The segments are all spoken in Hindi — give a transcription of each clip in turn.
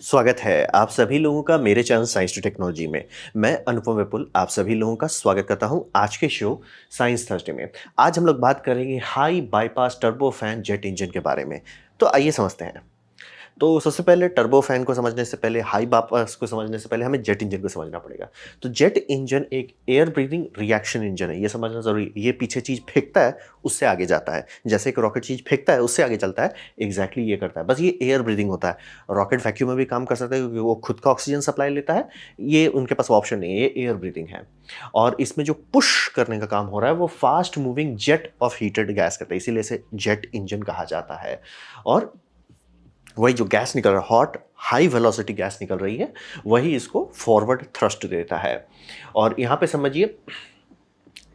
स्वागत है आप सभी लोगों का मेरे चैनल साइंस टू टेक्नोलॉजी में। मैं अनुपम विपुल आप सभी लोगों का स्वागत करता हूं आज के शो साइंस थर्सडे में। आज हम लोग बात करेंगे high bypass turbo fan jet engine के बारे में। तो आइए समझते हैं। तो सबसे पहले टर्बो फैन को समझने से पहले, हाई बाईपास को समझने से पहले हमें जेट इंजन को समझना पड़ेगा। तो जेट इंजन एक एयर ब्रीथिंग रिएक्शन इंजन है, ये समझना ज़रूरी है। ये पीछे चीज़ फेंकता है, उससे आगे जाता है। जैसे एक रॉकेट चीज़ फेंकता है, उससे आगे चलता है, एग्जैक्टली ये करता है। बस ये एयर ब्रीथिंग होता है। रॉकेट वैक्यूम में भी काम कर सकता है क्योंकि वो खुद का ऑक्सीजन सप्लाई लेता है। ये उनके पास ऑप्शन नहीं है, ये एयर ब्रीथिंग है। और इसमें जो पुश करने का काम हो रहा है वो fast moving jet of heated gas करता है, इसीलिए इसे जेट इंजन कहा जाता है। और वही जो गैस निकल रहा है, हॉट हाई वेलोसिटी गैस निकल रही है, वही इसको फॉरवर्ड थ्रस्ट देता है। और यहाँ पे समझिए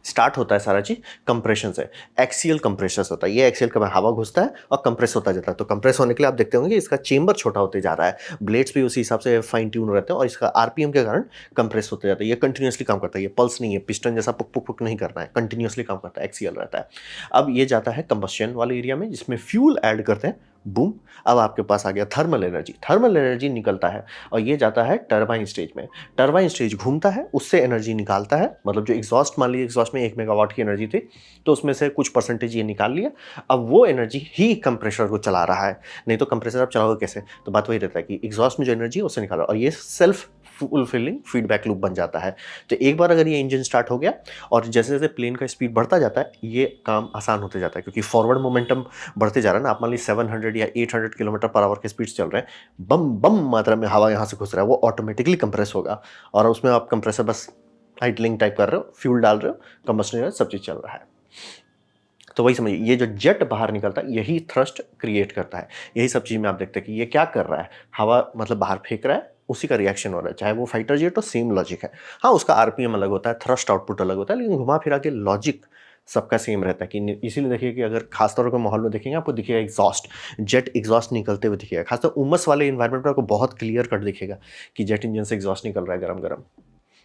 स्टार्ट होता है सारा चीज कंप्रेशन से। एक्सियल कंप्रेशन होता है, ये एक्सियल का हवा घुसता है और कंप्रेस होता जाता है। तो कंप्रेस होने के लिए आप देखते होंगे इसका चेंबर छोटा होते जा रहा है, ब्लेड्स भी उसी हिसाब से फाइन ट्यून रहते हैं और इसका आरपीएम के कारण कंप्रेस होते जाता है। ये कंटिन्यूसली काम करता है, ये पल्स नहीं है, पिस्टन जैसा पुक पुक पुक नहीं करना है, कंटिन्यूसली काम करता है, एक्सियल रहता है। अब ये जाता है कंबस्शन वाले एरिया में जिसमें फ्यूल ऐड करते हैं, बूम। अब आपके पास आ गया थर्मल एनर्जी, थर्मल एनर्जी निकलता है और ये जाता है टरबाइन स्टेज में। टरबाइन स्टेज घूमता है, उससे एनर्जी निकालता है। मतलब जो एग्जॉस्ट, मान लीजिए एग्जॉस्ट में 1 मेगावाट की एनर्जी थी, तो उसमें से कुछ परसेंटेज ये निकाल लिया। अब वो एनर्जी ही कंप्रेसर को चला रहा है। नहीं तो कंप्रेसर आप चलाओगे कैसे? तो बात वही रहता है कि एग्जॉस्ट में जो एनर्जी है उससे निकाल रहा है और ये सेल्फ फुलफिलिंग फीडबैक लूप बन जाता है। तो एक बार अगर ये इंजन स्टार्ट हो गया और जैसे जैसे प्लेन का स्पीड बढ़ता जाता है, ये काम आसान होते जाता है क्योंकि फॉरवर्ड मोमेंटम बढ़ते जा रहा है ना। आप मान लीजिए 700 या 800 किलोमीटर पर आवर के स्पीड चल रहे हैं, बम बम मात्रा में हवा यहाँ से घुस रहा है, वो ऑटोमेटिकली कंप्रेस होगा और उसमें आप कंप्रेसर बस आइडलिंग टाइप कर रहे हो, फ्यूल डाल रहे हो, कंबस्टन सब चीज़ चल रहा है। तो वही समझिए, ये जो जेट बाहर निकलता है यही थ्रस्ट क्रिएट करता है। यही सब चीज़ में आप देखते हैं कि ये क्या कर रहा है, हवा मतलब बाहर फेंक रहा है, उसी का रिएक्शन हो रहा है। चाहे वो फाइटर जेट हो, सेम लॉजिक है। हाँ, उसका आरपीएम अलग होता है, थ्रस्ट आउटपुट अलग होता है, लेकिन घुमा फिरा के लॉजिक सबका सेम रहता है। कि इसीलिए देखिए कि अगर खासतौर पर माहौल में देखेंगे आपको दिखेगा एग्जॉस्ट, जेट एग्जॉस्ट निकलते हुए दिखेगा। खासतौर उमस वाले इन्वायरमेंट में आपको बहुत क्लियर कट दिखेगा कि जेट इंजन से एग्जॉस्ट निकल रहा है गरम गरम।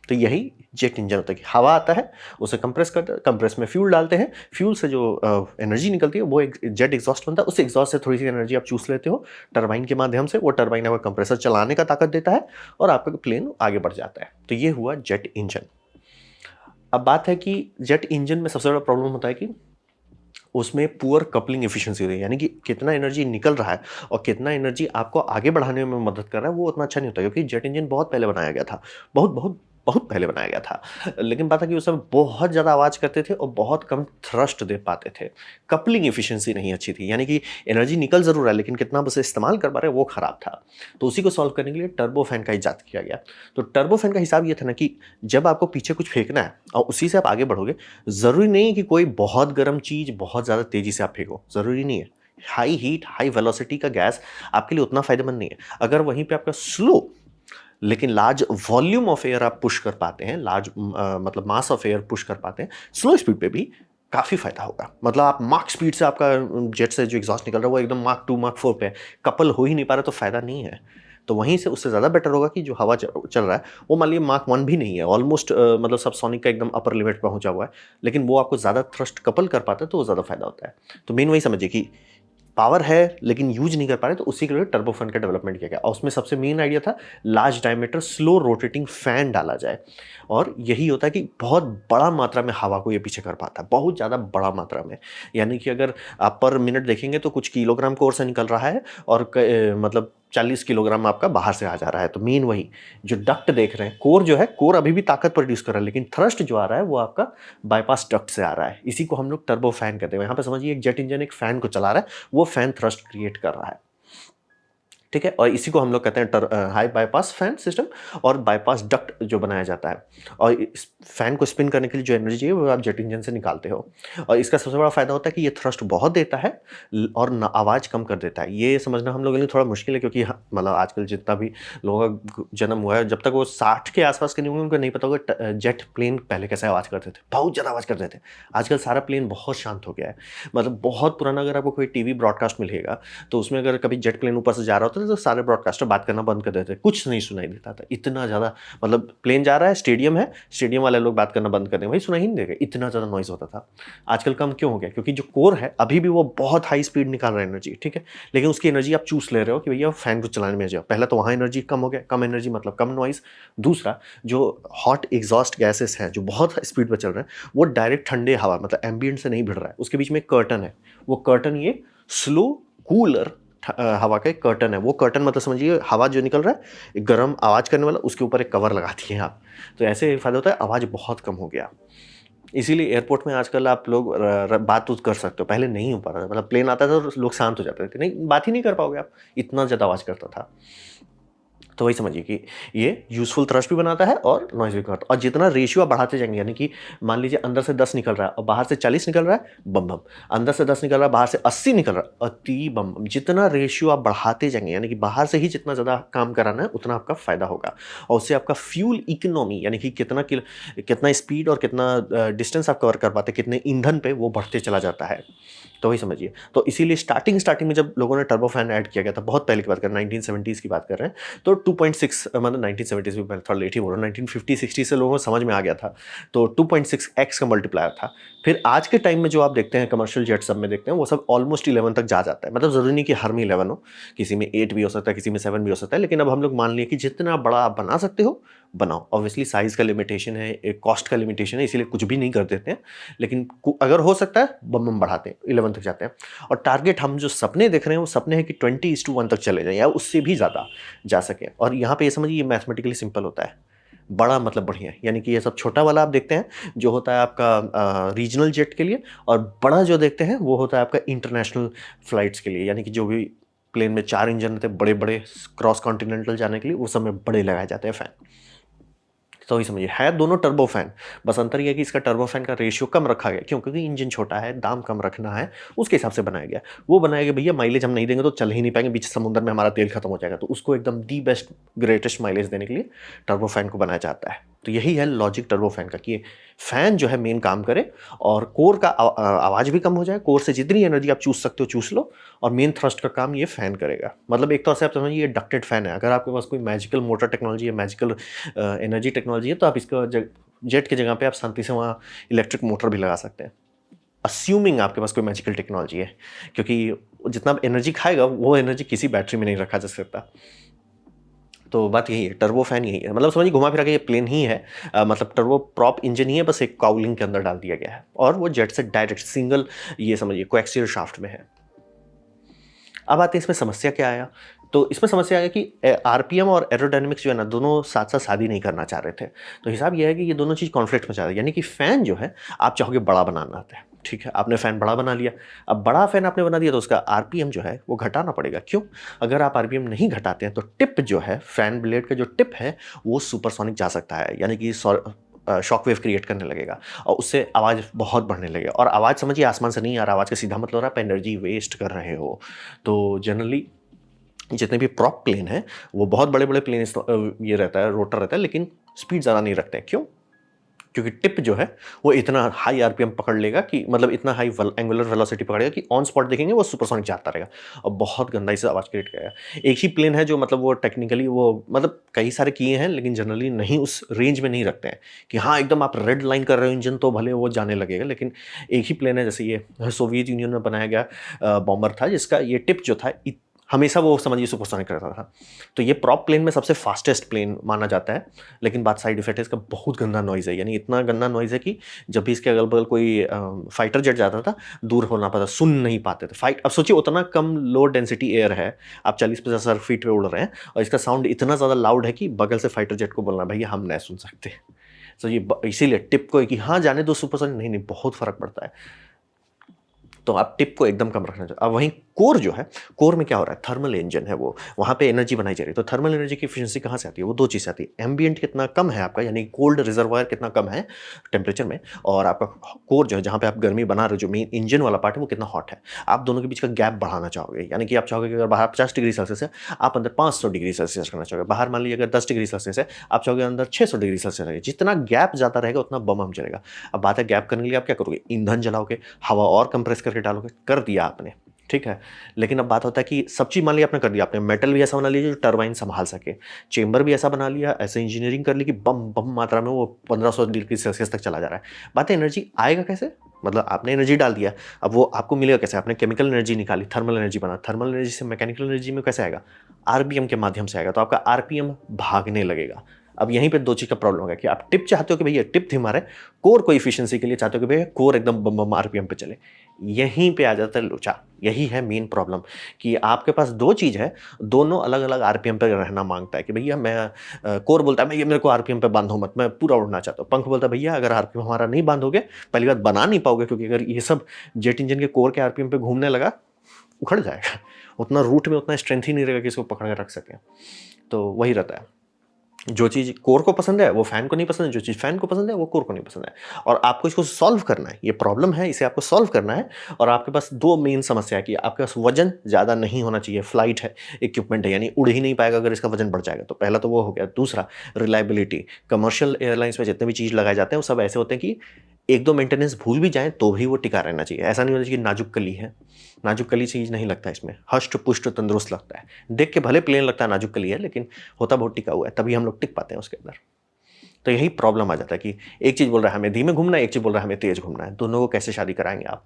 तो यही जेट इंजन होता है कि हवा आता है, उसे कंप्रेस करते हैं, कंप्रेस में फ्यूल डालते हैं, फ्यूल से जो एनर्जी निकलती है वो एक जेट एग्जॉस्ट बनता है। उस एग्जॉस्ट से थोड़ी सी एनर्जी आप चूस लेते हो टरबाइन के माध्यम से, वो टरबाइन आपका कंप्रेसर चलाने का ताकत देता है और आपका प्लेन आगे बढ़ जाता है। तो ये हुआ जेट इंजन। अब बात है कि जेट इंजन में सबसे बड़ा प्रॉब्लम होता है कि उसमें पुअर कपलिंग एफिशिएंसी होती है, यानी कि कितना एनर्जी निकल रहा है और कितना एनर्जी आपको आगे बढ़ाने में मदद कर रहा है, वो उतना अच्छा नहीं होता क्योंकि जेट इंजन बहुत पहले बनाया गया था। बहुत बहुत बहुत पहले बनाया गया था। लेकिन बात है कि उस समय बहुत ज़्यादा आवाज़ करते थे और बहुत कम थ्रस्ट दे पाते थे। कपलिंग एफिशिएंसी नहीं अच्छी थी, यानी कि एनर्जी निकल ज़रूर रहा है लेकिन कितना आप उसे इस्तेमाल कर पा रहे हैं वो खराब था। तो उसी को सॉल्व करने के लिए टर्बो फैन का इजाद किया गया। तो टर्बो फैन का हिसाब ये था ना कि जब आपको पीछे कुछ फेंकना है और उसी से आप आगे बढ़ोगे, ज़रूरी नहीं है कि कोई बहुत गर्म चीज़ बहुत ज़्यादा तेज़ी से आप फेंको, ज़रूरी नहीं है। हाई हीट, हाई वेलोसिटी का गैस आपके लिए उतना फ़ायदेमंद नहीं है। अगर वहीं पे आपका स्लो लेकिन लार्ज वॉल्यूम ऑफ एयर आप पुश कर पाते हैं, लार्ज मतलब मास ऑफ एयर पुश कर पाते हैं, स्लो स्पीड पे भी काफ़ी फ़ायदा होगा। मतलब आप माक स्पीड से आपका जेट से जो एग्जॉस्ट निकल रहा है वो एकदम माक 2 माक 4 पे है, कपल हो ही नहीं पा रहा तो फ़ायदा नहीं है। तो वहीं से उससे ज़्यादा बेटर होगा कि जो हवा चल रहा है वो मान लीजिए माक 1 भी नहीं है, ऑलमोस्ट मतलब सबसोनिक का एकदम अपर लिमिट पहुंचा हुआ है, लेकिन वो आपको ज़्यादा थ्रस्ट कपल कर पाता है तो वो ज़्यादा फ़ायदा होता है। तो मेन वही समझिए कि पावर है लेकिन यूज नहीं कर पा रहे, तो उसी के लिए टर्बोफैन का डेवलपमेंट किया गया और उसमें सबसे मेन आइडिया था large diameter slow rotating fan डाला जाए। और यही होता है कि बहुत बड़ा मात्रा में हवा को ये पीछे कर पाता है, बहुत ज़्यादा बड़ा मात्रा में। यानी कि अगर आप पर मिनट देखेंगे तो कुछ किलोग्राम कोर से निकल रहा है और मतलब 40 किलोग्राम आपका बाहर से आ जा रहा है। तो मेन वही जो डक्ट देख रहे हैं, कोर जो है, कोर अभी भी ताकत प्रोड्यूस कर रहा है लेकिन थ्रस्ट जो आ रहा है वो आपका बाईपास डक्ट से आ रहा है। इसी को हम लोग टर्बो फैन कहते हैं। यहाँ पे समझिए एक जेट इंजन एक फैन को चला रहा है, वो फैन थ्रस्ट क्रिएट कर रहा है। ठीक है, और इसी को हम लोग कहते हैं हाई बाईपास फैन सिस्टम और बाईपास डक्ट जो बनाया जाता है। और इस फैन को स्पिन करने के लिए जो एनर्जी है वो आप जेट इंजन से निकालते हो। और इसका सबसे बड़ा फायदा होता है कि ये थ्रस्ट बहुत देता है और आवाज़ कम कर देता है। ये समझना हम लोगों के लिए थोड़ा मुश्किल है क्योंकि मतलब आजकल जितना भी लोगों का जन्म हुआ है, जब तक वो 60 के आसपास के नहीं होंगे उनको नहीं पता होगा जेट प्लेन पहले कैसे आवाज़ करते थे, बहुत ज़्यादा आवाज़ करते थे। आजकल सारा प्लेन बहुत शांत हो गया है। मतलब बहुत पुराना अगर आपको कोई टीवी ब्रॉडकास्ट मिलेगा तो उसमें अगर कभी जेट प्लेन ऊपर से जा रहा होता था तो सारे ब्रॉडकास्टर बात करना बंद कर देते थे, कुछ नहीं सुनाई देता था, इतना ज़्यादा, मतलब प्लेन जा रहा है, स्टेडियम है, स्टेडियम वाले लोग बात करना बंद कर दें, भाई सुनाई ही नहीं देगा, इतना ज़्यादा नॉइज़ होता था। आजकल कम क्यों हो गया? क्योंकि जो कोर है अभी भी वो बहुत हाई स्पीड निकाल रहा है एनर्जी, ठीक है, लेकिन उसकी एनर्जी आप चूस ले रहे हो कि भैया फैन को चलाने में जाओ। पहला तो वहाँ एनर्जी कम हो गया, कम एनर्जी मतलब कम नॉइज़। दूसरा, जो हॉट एग्जॉस्ट गैसेस हैं जो बहुत स्पीड पर चल रहे हैं, वो डायरेक्ट ठंडे हवा मतलब एम्बियंट से नहीं भिड़ रहा है, उसके बीच में एक कर्टन है, वो कर्टन ये स्लो कूलर हवा का एक कर्टन है। वो कर्टन मतलब समझिए हवा जो निकल रहा है, एक गर्म आवाज़ करने वाला, उसके ऊपर एक कवर लगा दिए आप, तो ऐसे फ़ायदा होता है, आवाज़ बहुत कम हो गया। इसीलिए एयरपोर्ट में आजकल आप लोग बात कर सकते हो, पहले नहीं हो पा रहा था, मतलब प्लेन आता था तो लोग शांत हो जाते थे, नहीं बात ही नहीं कर पाओगे आप, इतना ज़्यादा आवाज़ करता था। तो वही समझिए कि ये यूज़फुल थ्रस्ट भी बनाता है और नॉइज़ भी करता है, और जितना रेशियो आप बढ़ाते जाएंगे, यानी कि मान लीजिए अंदर से 10 निकल रहा है और बाहर से 40 निकल रहा है, बम बम, अंदर से 10 निकल रहा है, बाहर से 80 निकल रहा है, अति बम बम, जितना रेशियो आप बढ़ाते जाएंगे, यानी कि बाहर से ही जितना ज़्यादा काम कराना है उतना आपका फ़ायदा होगा, और उससे आपका फ्यूल इकोनॉमी, यानी कि कितना स्पीड और कितना डिस्टेंस आप कवर कर पाते, कितने ईंधन पे, वो बढ़ते चला जाता है। तो वही समझिए, तो इसीलिए स्टार्टिंग में जब लोगों ने टर्बो फैन ऐड किया गया था, बहुत पहले की बात कर रहे हैं, 1970s की बात कर रहे हैं, तो 2.6, मतलब 1970s में, थोड़ा लेट ही बोल रहा हूँ, 1950-60 से लोगों को समझ में आ गया था, तो 2.6x का मल्टीप्लायर था। फिर आज के टाइम में जो आप देखते हैं कमर्शियल जेट सब में देखते हैं, वो सब ऑलमोस्ट 11 तक जा जाता है, मतलब ज़रूरी नहीं कि हर में 11 हो, किसी में 8 भी हो सकता है, किसी में 7 भी हो सकता है, लेकिन अब हम लोग मान लिए कि जितना बड़ा आप बना सकते हो बनाओ। ऑब्वियसली साइज़ का लिमिटेशन है, एक कॉस्ट का लिमिटेशन है, इसीलिए कुछ भी नहीं कर देते हैं, लेकिन अगर हो सकता है बम बम बढ़ाते हैं, 11 तक जाते हैं। और टारगेट हम जो सपने देख रहे हैं, वो सपने हैं कि 20:1 तक चले जाएं या उससे भी ज़्यादा जा सकें। और यहाँ पे ये समझिए, ये मैथमेटिकली सिंपल होता है, बड़ा मतलब बढ़िया, यानी कि ये सब छोटा वाला आप देखते हैं जो होता है आपका रीजनल जेट के लिए, और बड़ा जो देखते हैं वो होता है आपका इंटरनेशनल फ्लाइट्स के लिए, यानी कि जो भी प्लेन में 4 इंजन रहते हैं बड़े बड़े क्रॉस कॉन्टिनेंटल जाने के लिए, वो सब में बड़े लगाए जाते हैं फ़ैन। तो ही समझिए, है दोनों टर्बो फैन, बस अंतर ये है कि इसका टर्बो फैन का रेशियो कम रखा गया, क्यों? क्योंकि इंजन छोटा है, दाम कम रखना है, उसके हिसाब से बनाया गया। वो बनाया गया भैया माइलेज हम नहीं देंगे तो चल ही नहीं पाएंगे, बीच समुद्र में हमारा तेल खत्म हो जाएगा, तो उसको एकदम दी बेस्ट ग्रेटेस्ट माइलेज देने के लिए टर्बो फैन को बनाया जाता है। तो यही है लॉजिक टर्बो फैन का, कि फैन जो है मेन काम करे, और कोर का आवाज़ भी कम हो जाए, कोर से जितनी एनर्जी आप चूस सकते हो चूस लो, और मेन थ्रस्ट का काम ये फैन करेगा। मतलब एक तरह से आप समझिए ये डक्टेड फैन है। अगर आपके पास कोई मैजिकल मोटर टेक्नोलॉजी है, मैजिकल एनर्जी टेक्नोलॉजी है, तो आप इसका जेट की जगह पे आप शांति से वहाँ इलेक्ट्रिक मोटर भी लगा सकते हैं, अस्यूमिंग आपके पास कोई मैजिकल टेक्नोलॉजी है, क्योंकि जितना आप एनर्जी खाएगा वो एनर्जी किसी बैटरी में नहीं रखा जा सकता। तो बात यही है, टर्बो फैन यही है, मतलब समझिए घुमा फिरा के ये प्लेन ही है, मतलब टर्बो प्रॉप इंजन ही है, बस एक काउलिंग के अंदर डाल दिया गया है, और वो जेट से डायरेक्ट सिंगल, ये समझिए कोएक्सियल शाफ्ट में है। अब आते हैं इसमें समस्या क्या आया, तो इसमें समस्या आया कि आरपीएम और एरोडायनेमिक्स जो है ना, दोनों साथ साथ शादी नहीं करना चाह रहे थे। तो हिसाब यह है कि ये दोनों चीज़ कॉन्फ्लिक्ट में जा रही है, यानी कि फ़ैन जो है आप चाहोगे बड़ा बनाना आता है, ठीक है, आपने फ़ैन बड़ा बना लिया। अब बड़ा फ़ैन आपने बना दिया तो उसका आरपीएम जो है वो घटाना पड़ेगा। क्यों? अगर आप आरपीएम नहीं घटाते हैं तो टिप जो है, फ़ैन ब्लेड का जो टिप है वो सुपरसोनिक जा सकता है, यानी कि शॉक वेव क्रिएट करने लगेगा, और उससे आवाज़ बहुत बढ़ने लगेगा। और आवाज़ समझिए आसमान से नहीं आ रहा, आवाज़ का सीधा मतलब हो रहा है आप एनर्जी वेस्ट कर रहे हो। तो जनरली जितने भी प्रॉप प्लेन हैं वो बहुत बड़े बड़े प्लेन, ये रहता है, रोटर रहता है, लेकिन स्पीड ज़्यादा नहीं रखते हैं। क्यों? क्योंकि टिप जो है वो इतना हाई आरपीएम पकड़ लेगा, कि मतलब इतना हाई एंगुलर वेलोसिटी पकड़ेगा कि ऑन स्पॉट देखेंगे वो सुपरसोनिक जाता रहेगा, और बहुत गंदा से आवाज़ क्रिएट करेगा। एक ही प्लेन है जो मतलब वो टेक्निकली वो मतलब कई सारे किए हैं, लेकिन जनरली नहीं, उस रेंज में नहीं रखते हैं कि हाँ एकदम आप रेड लाइन कर रहे हो इंजन तो भले वो जाने लगेगा। लेकिन एक ही प्लेन है, जैसे ये सोवियत यूनियन में बनाया गया बॉम्बर था, जिसका ये टिप जो था हमेशा वो समझिए सुपरसोनिक करता था। तो ये प्रॉप प्लेन में सबसे फास्टेस्ट प्लेन माना जाता है, लेकिन बात साइड इफेक्ट है इसका, बहुत गंदा नॉइज़ है, यानी इतना गंदा नॉइज़ है कि जब भी इसके अगल बगल कोई फाइटर जेट जाता था, दूर होना पड़ता, सुन नहीं पाते थे फाइट। अब सोचिए उतना कम लो डेंसिटी एयर है, आप 40-50 फीट पे उड़ रहे हैं, और इसका साउंड इतना ज़्यादा लाउड है कि बगल से फाइटर जेट को बोलना भैया हम नहीं सुन सकते। तो ये इसीलिए टिप को कि हाँ जाने दो सुपरसोनिक, नहीं नहीं बहुत फर्क पड़ता है। तो आप टिप को एकदम कम रखना चाहिए। अब वहीं कोर जो है, कोर में क्या हो रहा है, थर्मल इंजन है वो, वहाँ पे एनर्जी बनाई जा रही है। तो थर्मल एनर्जी की एफिशिएंसी कहाँ से आती है? वो दो चीज़ से आती है, एम्बिएंट कितना कम है आपका, यानी कोल्ड रिजर्वायर कितना कम है टेम्परेचर में, और आपका कोर जो है जहाँ पे आप गर्मी बना रहे हो, जो मेन इंजन वाला पार्ट है वो कितना हॉट है। आप दोनों के बीच का गैप बढ़ाना चाहोगे, यानी कि आप चाहोगे कि अगर बाहर 50 डिग्री सेल्सियस है, आप अंदर 500 डिग्री सेल्सियस करना चाहोगे। बाहर मान लीजिए अगर 10 डिग्री सेल्सियस है, आप चाहोगे अंदर 600 डिग्री सेल्सियस रहेगा। जितना गैप ज़्यादा रहेगा उतना बम चलेगा। अब बात है गैप करने के लिए आप क्या करोगे, ईंधन जलाओगे, हवा और कंप्रेस करके डालोगे, कर दिया आपने, ठीक है। लेकिन अब बात होता है कि सब चीज़ मान लिया आपने कर दिया, आपने मेटल भी ऐसा बना लिया जो टरबाइन संभाल सके, चेंबर भी ऐसा बना लिया, ऐसे इंजीनियरिंग कर ली कि बम बम मात्रा में वो 1500 डिग्री सेल्सियस तक चला जा रहा है। बात है एनर्जी आएगा कैसे? मतलब आपने एनर्जी डाल दिया, अब वो आपको मिलेगा कैसे? आपने केमिकल एनर्जी निकाली, थर्मल एनर्जी बना, थर्मल एनर्जी से मैकेनिकल एनर्जी में कैसे आएगा? आरपीएम के माध्यम से आएगा, तो आपका आरपीएम भागने लगेगा। अब यहीं पे दो चीज़ का प्रॉब्लम होगा कि आप टिप चाहते हो कि भैया टिप धीमा रहे, कोर को एफिशिएंसी के लिए चाहते हो कि भैया कोर एकदम बम बम आरपीएम पे चले। यहीं पे आ जाता है लोचा, यही है मेन प्रॉब्लम कि आपके पास दो चीज़ है, दोनों अलग अलग आरपीएम पे रहना मांगता है कि भैया मैं कोर बोलता है मैं ये मेरे को आरपीएम पे बांधो मत, मैं पूरा उड़ना चाहता हूँ। पंख बोलता है भैया अगर आरपीएम हमारा नहीं बांधोगे, पहली बात बना नहीं पाओगे, क्योंकि अगर ये सब जेट इंजन के कोर के आरपीएम पे घूमने लगा, उखड़ जाएगा। उतना रूट में उतना स्ट्रेंथ ही नहीं रहेगा कि इसको पकड़ के रख सके। तो वही रहता है, जो चीज़ कोर को पसंद है वो फैन को नहीं पसंद है, जो चीज़ फैन को पसंद है वो कोर को नहीं पसंद है। और आपको इसको सॉल्व करना है, ये प्रॉब्लम है, इसे आपको सॉल्व करना है। और आपके पास दो मेन समस्या है कि आपके पास वजन ज़्यादा नहीं होना चाहिए, फ्लाइट है, इक्विपमेंट है, यानी उड़ ही नहीं पाएगा अगर इसका वजन बढ़ जाएगा। तो पहला तो वो हो गया। दूसरा, रिलायबिलिटी। कमर्शियल एयरलाइंस में जितने भी चीज़ लगाए जाते हैं वो सब ऐसे होते हैं कि एक दो मेंटेनेंस भूल भी जाएं तो भी वो टिका रहना चाहिए। ऐसा नहीं होना चाहिए कि नाजुक कली है, नाजुक कली चीज़ नहीं लगता इसमें, हष्ट पुष्ट तंदुरुस्त लगता है। देख के भले प्लेन लगता है नाजुक कली है, लेकिन होता बहुत टिका हुआ है, तभी हम लोग टिक पाते हैं उसके अंदर। तो यही प्रॉब्लम आ जाता है कि एक चीज़ बोल रहा है हमें धीमे घूमना है, एक चीज़ बोल रहा है हमें तेज घूमना है, दोनों को कैसे शादी कराएंगे आप?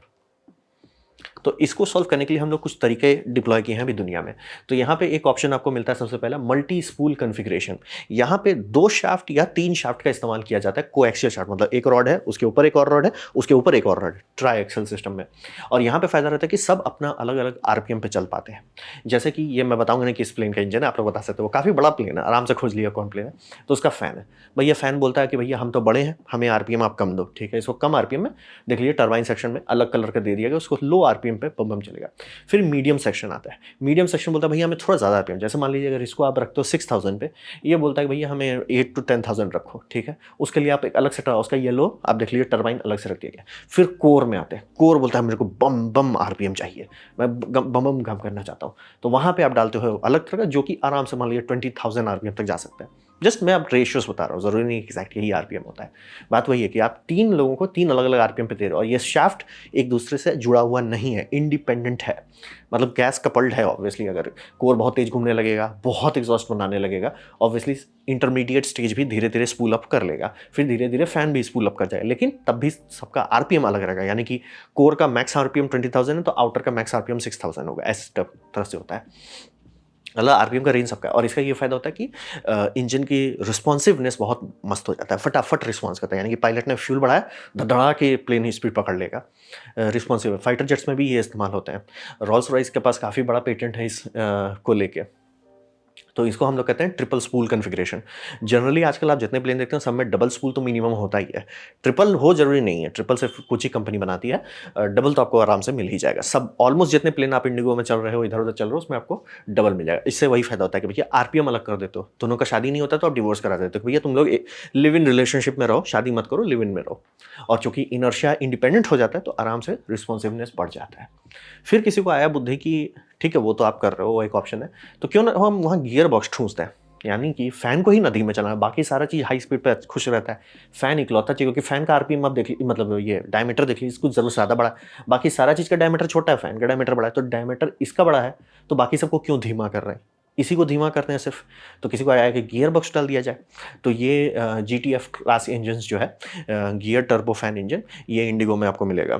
तो इसको सॉल्व करने के लिए हम लोग कुछ तरीके डिप्लॉय किए हैं अभी दुनिया में। तो यहाँ पे एक ऑप्शन आपको मिलता है सबसे पहला, मल्टी स्पूल कॉन्फ़िगरेशन। यहाँ पे 2 शाफ्ट या 3 शाफ्ट का इस्तेमाल किया जाता है, कोएक्सियल शाफ्ट, मतलब एक रॉड है, उसके ऊपर एक और रॉड है, उसके ऊपर एक और रॉड, ट्राई एक्सल सिस्टम में। और यहाँ पे फ़ायदा रहता है कि सब अपना अलग-अलग आरपीएम पे चल पाते हैं। जैसे कि ये मैं बताऊँगा नहीं किस प्लेन का इंजन है, आप लोग बता सकते हो, वो काफ़ी बड़ा प्लेन है, आराम से खोज लिया कौन प्लेन है। तो उसका फ़ैन है, भैया फ़ैन बोलता है कि भैया हम तो बड़े हैं, हमें आरपीएम आप कम दो, ठीक है, इसको कम आरपीएम में देख लीजिए टरबाइन सेक्शन में अलग कलर का दे दिया गया, उसको लो आरपीएम पे बम बम चलेगा। फिर मीडियम सेक्शन आता है, मीडियम सेक्शन बोलता है भैया हमें थोड़ा ज़्यादा आरपीएम, जैसे मान लीजिए अगर इसको आप रखते हो 6000 पे, ये बोलता है कि भैया हमें 8 to 10,000 रखो, ठीक है, उसके लिए आप एक अलग से उसका येलो आप देख लीजिए टरबाइन अलग से रख दिया गया। फिर कोर में आते हैं, कोर बोलता है मेरे को बम बम आरपीएम चाहिए, मैं बम बम काम करना चाहता हूँ, तो वहाँ पे आप डालते हो अलग तरह का जो कि आराम से मान लीजिए 20,000 आरपीएम तक जा सकता है। जस्ट मैं आप रेशियोज बता रहा हूँ, ज़रूरी नहीं एग्जैक्ट यही आरपीएम होता है। बात वही है कि आप 3 लोगों को 3 अलग अलग आरपीएम पे दे रहे हो, और ये शाफ्ट एक दूसरे से जुड़ा हुआ नहीं है, इंडिपेंडेंट है, मतलब गैस कपल्ड है। ऑब्वियसली अगर कोर बहुत तेज घूमने लगेगा, बहुत एग्जॉस्ट बनाने लगेगा, ऑब्वियसली इंटरमीडिएट स्टेज भी धीरे धीरे स्पूल अप कर लेगा, फिर धीरे धीरे फैन भी स्पूल अप कर जाएगा, लेकिन तब भी सबका आरपीएम अलग रहेगा। यानी कि कोर का मैक्स आरपीएम 20,000 है तो आउटर का मैक्स आरपीएम 6,000 होगा, इस तरह से होता है। मतलब आरपीएम का रेंज सबका है, और इसका ये फायदा होता है कि इंजन की रिस्पॉन्सिवनेस बहुत मस्त हो जाता है, फटाफट रिस्पॉन्स करता है, यानी कि पायलट ने फ्यूल बढ़ाया, धड़ाधड़ा के प्लेन ही स्पीड पकड़ लेगा। रिस्पॉन्सिव फाइटर जेट्स में भी ये इस्तेमाल होते हैं। रॉल्स रॉयस के पास काफ़ी बड़ा पेटेंट है इस को लेके, तो इसको हम लोग कहते हैं ट्रिपल स्पूल कॉन्फ़िगरेशन। जनरली आजकल आप जितने प्लेन देखते हैं सब में डबल स्पूल तो मिनिमम होता ही है, ट्रिपल हो जरूरी नहीं है, ट्रिपल से कुछ ही कंपनी बनाती है, डबल तो आपको आराम से मिल ही जाएगा। सब ऑलमोस्ट जितने प्लेन आप इंडिगो में चल रहे हो, इधर उधर चल रहे हो, उसमें आपको डबल मिल जाएगा। इससे वही फायदा होता है कि भैया आरपीएम अलग कर देते हो, दोनों का शादी नहीं होता तो आप डिवोर्स करा देते हो, भैया तुम लोग लिव इन रिलेशनशिप में रहो, शादी मत करो, लिव इन में रहो। और चूंकि इनर्शिया इंडिपेंडेंट हो जाता है तो आराम से रिस्पॉन्सिवनेस बढ़ जाता है। फिर किसी को आया बुद्धि कि ठीक है वो तो आप कर रहे हो, वो एक ऑप्शन है, तो क्यों ना हम वहाँ गियर बॉक्स ठूंसते हैं, यानी कि फैन को ही नदी में चलाना है, बाकी सारा चीज़ हाई स्पीड पे खुश रहता है, फैन इकलौता चाहिए, क्योंकि फैन का आरपीएम आप देख लीजिए, मतलब ये डायमीटर देख लीजिए, इसको जरूर ज़्यादा बड़ा है, बाकी सारा चीज़ का डायमीटर छोटा है, फैन का डायमीटर बड़ा है, तो डायमीटर इसका बड़ा है, तो बाकी सबको क्यों धीमा कर रहे हैं, इसी को धीमा करते हैं सिर्फ। तो किसी को आया कि गियर बॉक्स डाल दिया जाए, तो ये GTF क्लास इंजन जो है, गियर टर्बो फैन इंजन, ये इंडिगो में आपको मिलेगा।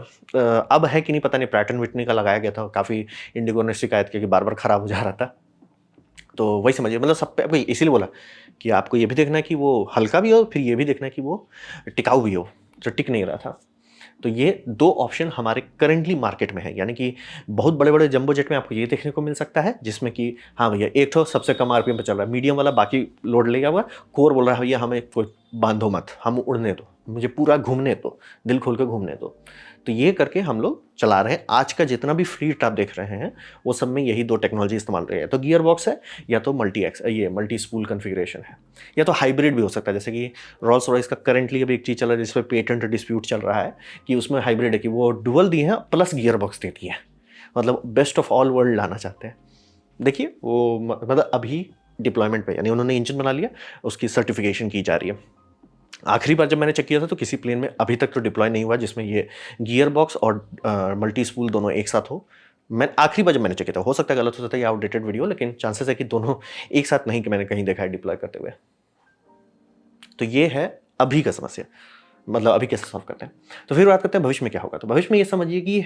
अब है कि नहीं पता नहीं, प्रैट एंड विटनी का लगाया गया था, काफ़ी इंडिगो ने शिकायत की कि बार बार ख़राब हो जा रहा था, तो वही समझिए, मतलब सब पे आपको इसीलिए बोला कि आपको ये भी देखना है कि वो हल्का भी हो, फिर ये भी देखना है कि वो टिकाऊ भी हो, जो टिक नहीं रहा था। तो ये 2 ऑप्शन हमारे करंटली मार्केट में है, यानी कि बहुत बड़े-बड़े जंबो जेट में आपको ये देखने को मिल सकता है, जिसमें कि हाँ भैया एक तो सबसे कम आरपीएम पे चल रहा है, मीडियम वाला बाकी लोड लेगा हुआ, कोर बोल रहा है भैया हमें कोई बांधो मत, हम उड़ने दो, मुझे पूरा घूमने दो, दिल खोल के घूमने दो। तो ये करके हम लोग चला रहे हैं। आज का जितना भी फ्लीट आप देख रहे हैं वो सब में यही 2 टेक्नोलॉजी इस्तेमाल रही है, तो गियर बॉक्स है या तो मल्टी स्पूल कॉन्फ़िगरेशन है, या तो हाइब्रिड भी हो सकता है, जैसे कि रॉल्स रॉयस का करंटली अभी एक चीज़ चल रहा है जिस पर पेटेंट डिस्प्यूट चल रहा है कि उसमें हाइब्रिड है कि वो डुअल दिए हैं प्लस गियर बॉक्स दे दिए हैं, मतलब बेस्ट ऑफ ऑल वर्ल्ड लाना चाहते हैं। देखिए वो मतलब अभी डिप्लॉयमेंट पे, यानी उन्होंने इंजन बना लिया, उसकी सर्टिफिकेशन की जा रही है। आखिरी बार जब मैंने चेक किया था तो किसी प्लेन में अभी तक तो डिप्लॉय नहीं हुआ जिसमें ये गियर बॉक्स और मल्टी स्पूल दोनों एक साथ हो, मैं आखिरी बार जब मैंने चेक किया था, हो सकता है गलत हो सकता है या आउटडेटेड वीडियो, लेकिन चांसेस है कि दोनों एक साथ नहीं कि मैंने कहीं देखा है डिप्लॉय करते हुए। तो ये है अभी का समस्या, मतलब अभी कैसे सॉल्व करते हैं। तो फिर बात करते हैं भविष्य में क्या होगा। तो भविष्य में ये समझिए कि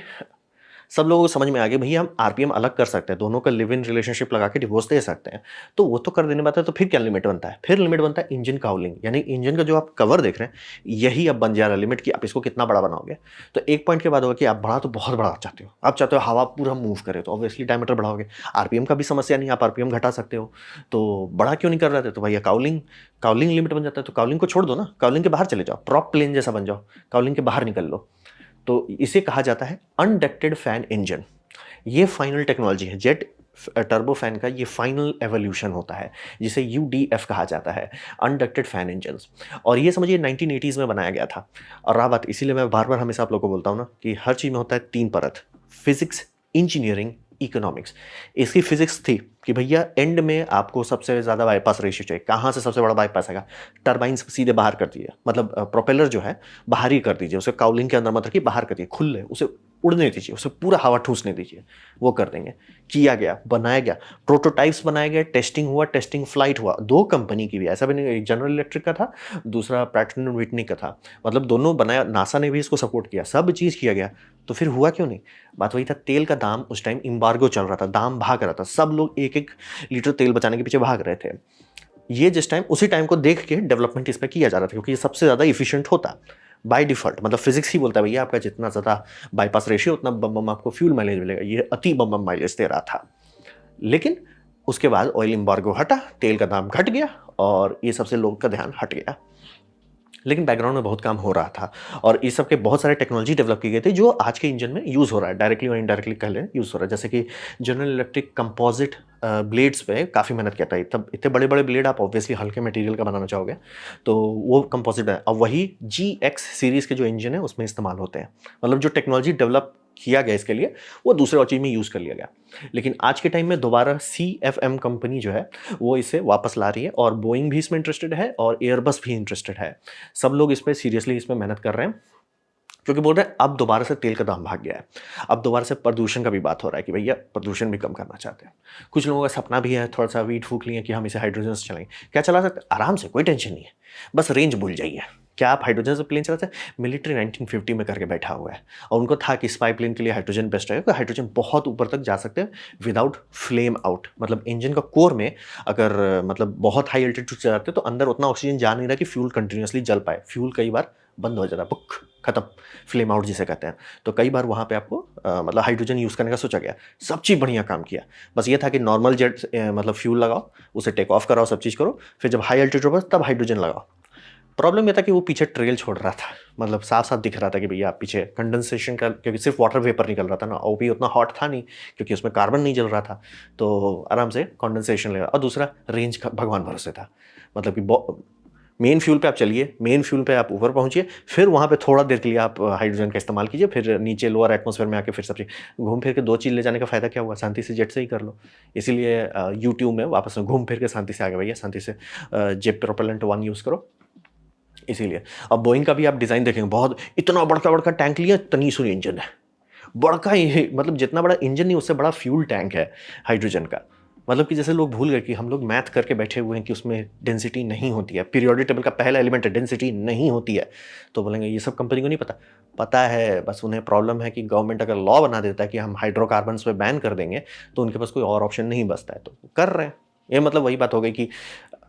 सब लोगों को समझ में आ गया भैया हम आरपीएम अलग कर सकते हैं, दोनों का लिव इन रिलेशनशिप लगा के डिवोर्स दे सकते हैं। तो वो तो कर देने बात है, तो फिर क्या लिमिट बनता है? फिर लिमिट बनता है इंजन काउलिंग, यानी इंजन का जो आप कवर देख रहे हैं यही अब बन जा रहा है लिमिट कि आप इसको कितना बड़ा बनाओगे। तो एक पॉइंट के बाद होगा कि आप बड़ा तो बहुत बड़ा चाहते हो, आप चाहते हो हवा पूरा मूव करे, तो ऑब्वियसली डायमीटर बढ़ाओगे। आरपीएम का भी समस्या नहीं, आप आरपीएम घटा सकते हो। तो बड़ा क्यों नहीं कर रहे थे? तो भैया काउलिंग, काउलिंग लिमिट बन जाता है। तो काउलिंग को छोड़ दो ना, काउलिंग के बाहर चले जाओ, प्रॉप प्लेन जैसा बन जाओ, काउलिंग के बाहर निकल लो। तो इसे कहा जाता है अनडक्टेड फैन इंजन। ये फाइनल टेक्नोलॉजी है, जेट टर्बो फैन का ये फाइनल एवोल्यूशन होता है, जिसे यूडीएफ कहा जाता है, अनडक्टेड फैन इंजन्स। और ये समझिए 1980s में बनाया गया था। और रहा बात, इसीलिए मैं बार बार हमेशा आप लोगों को बोलता हूँ ना कि हर चीज़ में होता है 3 परत, फिजिक्स, इंजीनियरिंग, इकोनॉमिक्स। इसकी फिजिक्स थी कि भैया एंड में आपको सबसे ज़्यादा बाईपास रेशियो चाहिए। कहाँ से सबसे बड़ा बाईपास आएगा? टरबाइन सीधे बाहर कर दिए, मतलब प्रोपेलर जो है बाहर ही कर दीजिए, उसे काउलिंग के अंदर मत रखिए, बाहर कर दिए, खुले उसे उड़ने दीजिए, उसे पूरा हवा ठूसने दीजिए, वो कर देंगे। किया गया, बनाया गया, प्रोटोटाइप्स बनाए गए, टेस्टिंग हुआ, टेस्टिंग फ्लाइट हुआ, 2 कंपनी की भी, ऐसा भी नहीं, एक जनरल इलेक्ट्रिक का था, दूसरा प्रैट एंड व्हिटनी का था, मतलब दोनों बनाया, नासा ने भी इसको सपोर्ट किया, सब चीज़ किया गया। तो फिर हुआ क्यों नहीं? बात वही था, तेल का दाम उस टाइम एम्बार्गो चल रहा था, दाम भाग रहा था, सब लोग एक एक लीटर तेल बचाने के पीछे भाग रहे थे। ये जिस टाइम, उसी टाइम को देख के डेवलपमेंट इस पर किया जा रहा था, क्योंकि ये सबसे ज़्यादा इफिशिएंट होता बाय डिफॉल्ट, मतलब फिजिक्स ही बोलता है भैया आपका जितना ज़्यादा बाईपास रेशियो उतना बम बम आपको फ्यूल माइलेज मिलेगा। ये अति बम बम माइलेज दे रहा था। लेकिन उसके बाद ऑयल एम्बार्गो हटा, तेल का दाम घट गया और ये सबसे लोग का ध्यान हट गया। लेकिन बैकग्राउंड में बहुत काम हो रहा था और इस सब के बहुत सारे टेक्नोलॉजी डेवलप की गई थी जो आज के इंजन में यूज़ हो रहा है, डायरेक्टली और इनडायरेक्टली कह लें यूज़ हो रहा है। जैसे कि जनरल इलेक्ट्रिक कंपोजिट ब्लेड्स पे काफ़ी मेहनत किया था। तब इतने बड़े बड़े ब्लेड आप ऑब्वियसली हल्के मटेरियल का बनाना चाहोगे, तो वो कंपोजिट है। अब वही जी एक्स सीरीज़ के जो इंजन है उसमें इस्तेमाल होते हैं, मतलब जो टेक्नोलॉजी डेवलप किया गया इसके लिए वो दूसरे और चीज़ में यूज़ कर लिया गया। लेकिन आज के टाइम में दोबारा CFM कंपनी जो है वो इसे वापस ला रही है और बोइंग भी इसमें इंटरेस्टेड है और एयरबस भी इंटरेस्टेड है। सब लोग इस पे सीरियसली इसमें मेहनत कर रहे हैं, क्योंकि बोल रहे हैं अब दोबारा से तेल का दाम भाग गया है। अब दोबारा से प्रदूषण का भी बात हो रहा है कि भैया प्रदूषण भी कम करना चाहते हैं। कुछ लोगों का सपना भी है, थोड़ा-सा वीट फूँक लिए कि हम इसे हाइड्रोजन से चलाएँगे। क्या चला सकते हैं? आराम से, कोई टेंशन नहीं है। बस रेंज भूल जाइए। क्या आप हाइड्रोजन से प्लेन चलाते हैं? मिलिट्री 1950 में करके बैठा हुआ है और उनको था कि स्पाई प्लेन के लिए हाइड्रोजन बेस्ट रहेगा, हाइड्रोजन बहुत ऊपर तक जा सकते हैं विदाउट फ्लेम आउट। मतलब इंजन का कोर में अगर मतलब बहुत हाई एल्टीट्यूड से जाते हैं तो अंदर उतना ऑक्सीजन जा नहीं रहा कि फ्यूल कंटिन्यूअसली जल पाए। फ्यूल कई बार बंद हो जाता है, पुक, खत्म, फ्लेम आउट जिसे कहते हैं। तो कई बार वहाँ पे आपको मतलब हाइड्रोजन यूज़ करने का सोचा गया। सब चीज़ बढ़िया काम किया। बस ये था कि नॉर्मल जेट मतलब फ्यूल लगाओ, उसे टेक ऑफ कराओ, सब चीज़ करो, फिर जब हाई एल्टीट्यूड पर तब हाइड्रोजन लगाओ। प्रॉब्लम ये था कि वो पीछे ट्रेल छोड़ रहा था, मतलब साफ-साफ दिख रहा था कि भैया आप पीछे कंडेंसेशन का, क्योंकि सिर्फ वाटर वेपर निकल रहा था ना, और भी उतना हॉट था नहीं क्योंकि उसमें कार्बन नहीं जल रहा था, तो आराम से कंडेंसेशन ले रहा। और दूसरा रेंज का भगवान भरोसे था, मतलब कि मेन फ्यूल पे आप चलिए, मेन फ्यूल पे आप ऊपर पहुँचिए, फिर वहाँ पे थोड़ा देर के लिए आप हाइड्रोजन का इस्तेमाल कीजिए, फिर नीचे लोअर एटमॉस्फेयर में आके फिर सब चीज़ घूम फिर के 2 चीज़ ले जाने का फ़ायदा क्या हुआ? शांति से जेट से ही कर लो। इसीलिए यूट्यूब में वापस में घूम फिर के शांति से आ गए भैया, शांति से जेट प्रोपेलेंट 1 यूज़ करो। इसीलिए अब बोइंग का भी आप डिज़ाइन देखेंगे, बहुत इतना बड़का-बड़का टैंक लिया, इतनी सुनी इंजन है। बड़का ही, मतलब जितना बड़ा इंजन नहीं उससे बड़ा फ्यूल टैंक है हाइड्रोजन का। मतलब कि जैसे लोग भूल गए कि हम लोग मैथ करके बैठे हुए हैं कि उसमें डेंसिटी नहीं होती है। पीरियोडिक टेबल का पहला एलिमेंट है, डेंसिटी नहीं होती है। तो बोलेंगे ये सब कंपनी को नहीं पता। पता है, बस उन्हें प्रॉब्लम है कि गवर्नमेंट अगर लॉ बना देता है कि हम हाइड्रोकार्बन्स पे बैन कर देंगे, तो उनके पास कोई और ऑप्शन नहीं बचता है, तो कर रहे हैं। ये मतलब वही बात हो गई कि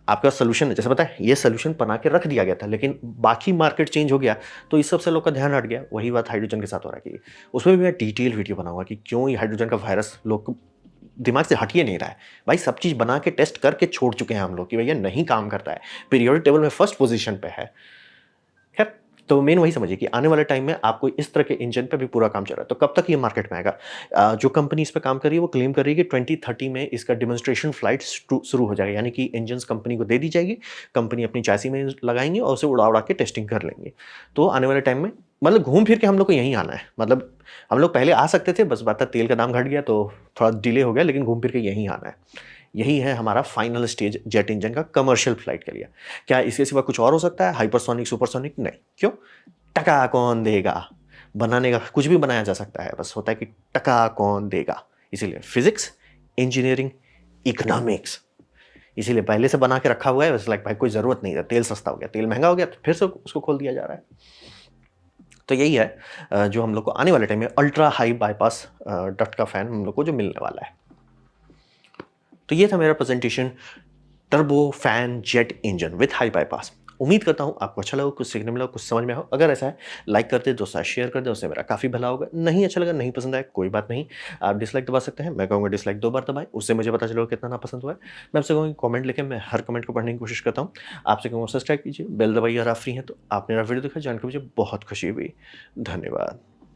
आपका सॉल्यूशन है, जैसे पता है ये सॉल्यूशन बना के रख दिया गया था, लेकिन बाकी मार्केट चेंज हो गया तो इस सबसे लोग का ध्यान हट गया। वही बात हाइड्रोजन के साथ हो रहा है कि उसमें भी मैं डिटेल वीडियो बनाऊंगा कि क्यों ये हाइड्रोजन का वायरस लोग को दिमाग से हट ही नहीं रहा है। भाई सब चीज़ बना के टेस्ट करके छोड़ चुके हैं हम लोग कि भैया नहीं काम करता है, पीरियोडिक टेबल में फर्स्ट पोजीशन पे है। खैर, तो मेन वही समझिए कि आने वाले टाइम में आपको इस तरह के इंजन पे भी पूरा काम चल रहा है। तो कब तक ये मार्केट में आएगा? जो कंपनी इस पे काम कर रही है वो क्लेम कर रही है कि 2030 में इसका डेमोन्स्ट्रेशन फ्लाइट शुरू हो जाएगा, यानी कि इंजन्स कंपनी को दे दी जाएगी, कंपनी अपनी चैसी में लगाएंगे और उसे उड़ा उड़ा के टेस्टिंग कर लेंगे। तो आने वाले टाइम में मतलब घूम फिर के हम लोग को यहीं आना है। मतलब हम लोग पहले आ सकते थे, बस बात है तेल का दाम घट गया तो थोड़ा डिले हो गया, लेकिन घूम फिर के यहीं आना है। यही है हमारा फाइनल स्टेज जेट इंजन का कमर्शियल फ्लाइट के लिए। क्या इसके सिवा कुछ और हो सकता है? Hypersonic, supersonic? नहीं। क्यों? टका कौन देगा? बनाने का कुछ भी बनाया जा सकता है, बस होता है कि टका कौन देगा। इसीलिए फिजिक्स, इंजीनियरिंग, इकोनॉमिक्स, इसीलिए पहले से बना के रखा हुआ है। बस लाइक भाई कोई ज़रूरत नहीं है, तेल सस्ता हो गया, तेल महँगा हो गया, तो फिर से उसको खोल दिया जा रहा है। तो यही है जो हम लोग को आने वाले टाइम में अल्ट्रा हाई बाईपास डक्ट का फ़ैन हम लोग को जो मिलने वाला है। तो ये था मेरा presentation, turbo fan jet engine with high bypass. उम्मीद करता हूँ आपको अच्छा लगा, कुछ सीखने मिला, कुछ समझ में आया हो। अगर ऐसा है, लाइक कर दे, दोस्तों के साथ शेयर कर दे, उससे मेरा काफ़ी भला होगा। नहीं अच्छा लगा, नहीं पसंद आया, कोई बात नहीं, आप डिसलाइक दबा सकते हैं। मैं कहूँगा डिसलाइक 2 बार दबाएँ, उससे मुझे पता चलेगा कितना नापसंद हुआ है। मैं आपसे कहूँगा कमेंट लिखें, मैं हर कमेंट को पढ़ने की कोशिश करता हूँ। आपसे कहूँगा सब्सक्राइब कीजिए, बेल दबाइए अगर आप फ्री हैं तो। आपने मेरा वीडियो देखा, जान के मुझे बहुत खुशी हुई। धन्यवाद।